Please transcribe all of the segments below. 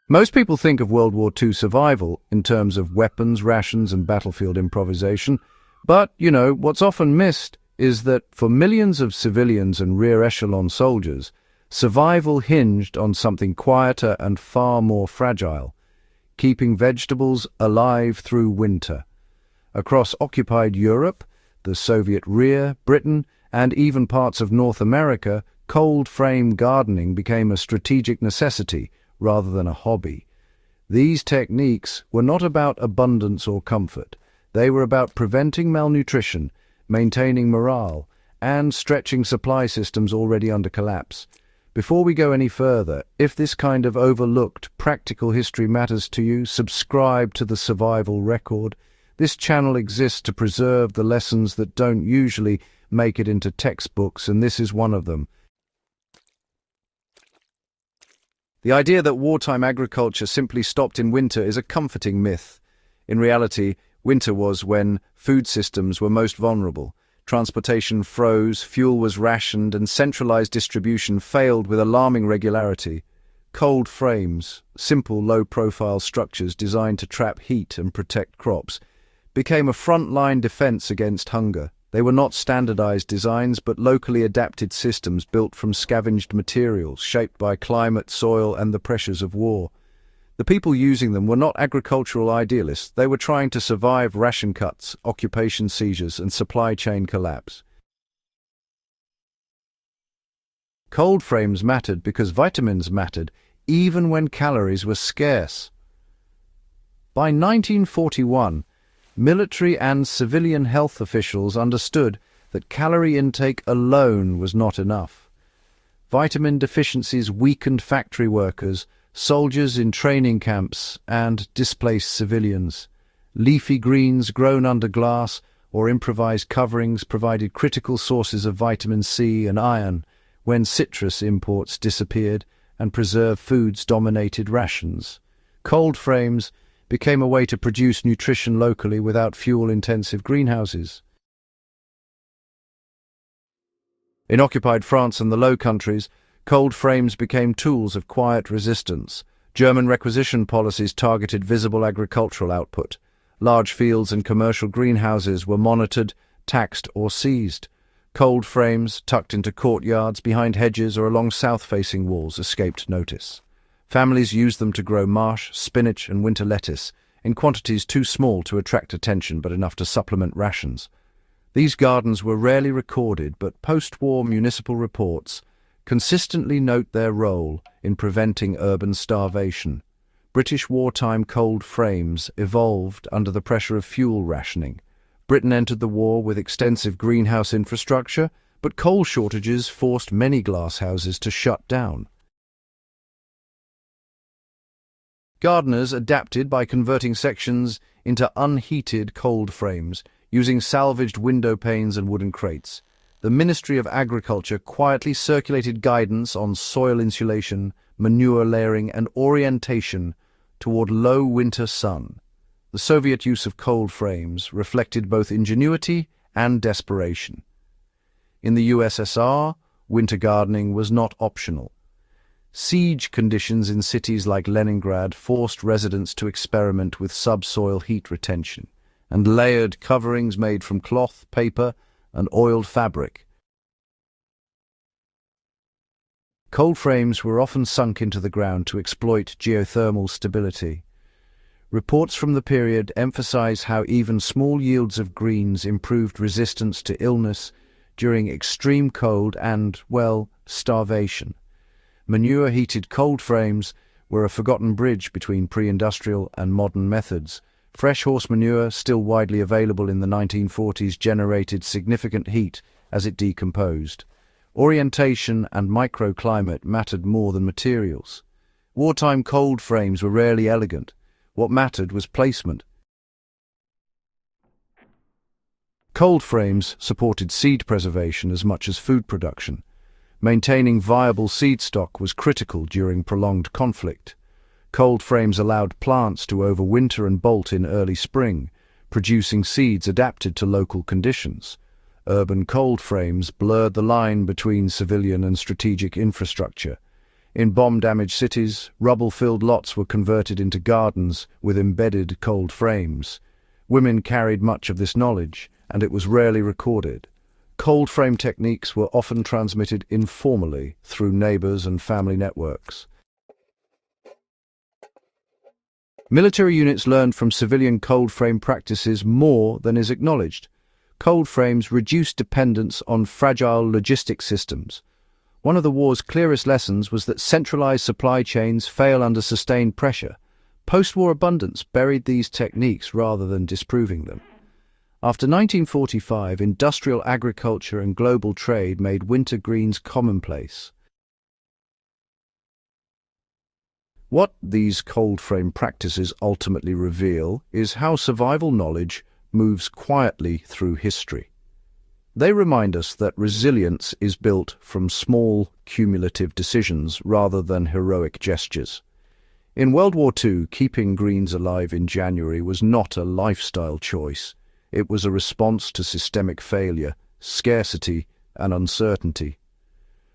Most people think of World War II survival in terms of weapons, rations, and battlefield improvisation. But, what's often missed is that for millions of civilians and rear echelon soldiers, survival hinged on something quieter and far more fragile: keeping vegetables alive through winter. Across occupied Europe, the Soviet rear, Britain, and even parts of North America, cold frame gardening became a strategic necessity rather than a hobby. These techniques were not about abundance or comfort. They were about preventing malnutrition, maintaining morale, and stretching supply systems already under collapse. Before we go any further, if this kind of overlooked practical history matters to you, subscribe to the Survival Record. This channel exists to preserve the lessons that don't usually make it into textbooks, and this is one of them. The idea that wartime agriculture simply stopped in winter is a comforting myth. In reality, winter was when food systems were most vulnerable. Transportation froze, fuel was rationed, and centralized distribution failed with alarming regularity. Cold frames, simple low-profile structures designed to trap heat and protect crops, became a front-line defense against hunger. They were not standardized designs, but locally adapted systems built from scavenged materials, shaped by climate, soil, and the pressures of war. The people using them were not agricultural idealists. They were trying to survive ration cuts, occupation seizures, and supply chain collapse. Cold frames mattered because vitamins mattered, even when calories were scarce. By 1941, military and civilian health officials understood that calorie intake alone was not enough. Vitamin deficiencies weakened factory workers, soldiers in training camps, and displaced civilians. Leafy greens grown under glass or improvised coverings provided critical sources of vitamin C and iron when citrus imports disappeared and preserved foods dominated rations. Cold frames became a way to produce nutrition locally without fuel-intensive greenhouses. In occupied France and the Low Countries, cold frames became tools of quiet resistance. German requisition policies targeted visible agricultural output. Large fields and commercial greenhouses were monitored, taxed, or seized. Cold frames, tucked into courtyards, behind hedges, or along south-facing walls, escaped notice. Families used them to grow marsh, spinach, and winter lettuce, in quantities too small to attract attention but enough to supplement rations. These gardens were rarely recorded, but post-war municipal reports consistently note their role in preventing urban starvation. British wartime cold frames evolved under the pressure of fuel rationing. Britain entered the war with extensive greenhouse infrastructure, but coal shortages forced many glasshouses to shut down. Gardeners adapted by converting sections into unheated cold frames, using salvaged window panes and wooden crates. The Ministry of Agriculture quietly circulated guidance on soil insulation, manure layering, and orientation toward low winter sun. The Soviet use of cold frames reflected both ingenuity and desperation. In the USSR, winter gardening was not optional. Siege conditions in cities like Leningrad forced residents to experiment with subsoil heat retention and layered coverings made from cloth, paper, and oiled fabric. Cold frames were often sunk into the ground to exploit geothermal stability. Reports from the period emphasize how even small yields of greens improved resistance to illness during extreme cold and, starvation. Manure-heated cold frames were a forgotten bridge between pre-industrial and modern methods. Fresh horse manure, still widely available in the 1940s, generated significant heat as it decomposed. Orientation and microclimate mattered more than materials. Wartime cold frames were rarely elegant. What mattered was placement. Cold frames supported seed preservation as much as food production. Maintaining viable seed stock was critical during prolonged conflict. Cold frames allowed plants to overwinter and bolt in early spring, producing seeds adapted to local conditions. Urban cold frames blurred the line between civilian and strategic infrastructure. In bomb-damaged cities, rubble-filled lots were converted into gardens with embedded cold frames. Women carried much of this knowledge, and it was rarely recorded. Cold frame techniques were often transmitted informally through neighbors and family networks. Military units learned from civilian cold frame practices more than is acknowledged. Cold frames reduced dependence on fragile logistic systems. One of the war's clearest lessons was that centralized supply chains fail under sustained pressure. Post-war abundance buried these techniques rather than disproving them. After 1945, industrial agriculture and global trade made winter greens commonplace. What these cold frame practices ultimately reveal is how survival knowledge moves quietly through history. They remind us that resilience is built from small, cumulative decisions rather than heroic gestures. In World War II, keeping greens alive in January was not a lifestyle choice. It was a response to systemic failure, scarcity, and uncertainty.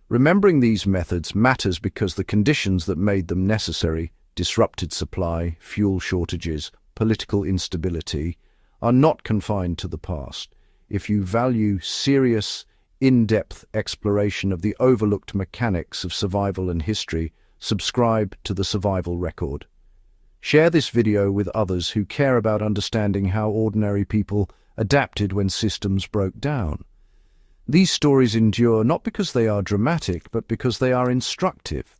Remembering these methods matters because the conditions that made them necessary, disrupted supply, fuel shortages, political instability, are not confined to the past. If you value serious, in-depth exploration of the overlooked mechanics of survival and history, subscribe to the Survival Record. Share this video with others who care about understanding how ordinary people adapted when systems broke down. These stories endure not because they are dramatic, but because they are instructive.